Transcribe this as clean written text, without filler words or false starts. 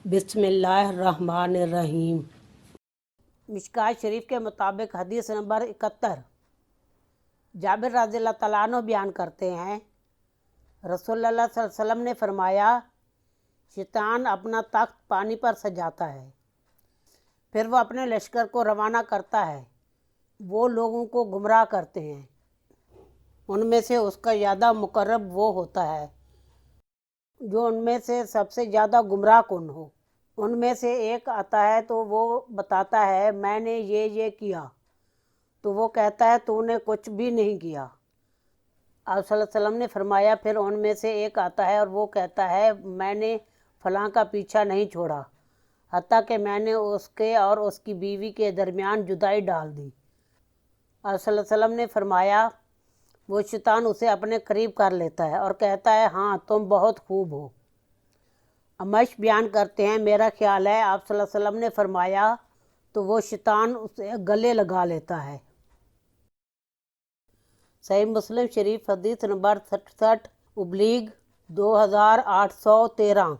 بسم اللہ الرحمن الرحیم۔ مشکوٰۃ شریف کے مطابق حدیث نمبر 71، جابر رضی اللہ تعالیٰ عنہ بیان کرتے ہیں، رسول اللہ صلی اللہ علیہ وسلم نے فرمایا، شیطان اپنا تخت پانی پر سجاتا ہے، پھر وہ اپنے لشکر کو روانہ کرتا ہے، وہ لوگوں کو گمراہ کرتے ہیں، ان میں سے اس کا زیادہ مقرب وہ ہوتا ہے جو ان میں سے سب سے زیادہ گمراہ کن ہو۔ ان میں سے ایک آتا ہے تو وہ بتاتا ہے میں نے یہ کیا، تو وہ کہتا ہے تو نے کچھ بھی نہیں کیا۔ آپ صلی اللہ علیہ وسلم نے فرمایا، پھر ان میں سے ایک آتا ہے اور وہ کہتا ہے میں نے فلاں کا پیچھا نہیں چھوڑا حتیٰ کہ میں نے اس کے اور اس کی بیوی کے درمیان جدائی ڈال دی۔ آپ صلی اللہ علیہ وسلم نے فرمایا، وہ شیطان اسے اپنے قریب کر لیتا ہے اور کہتا ہے ہاں تم بہت خوب ہو۔ امش بیان کرتے ہیں، میرا خیال ہے آپ صلی اللہ علیہ وسلم نے فرمایا تو وہ شیطان اسے گلے لگا لیتا ہے۔ صحیح مسلم شریف حدیث نمبر 67/2813۔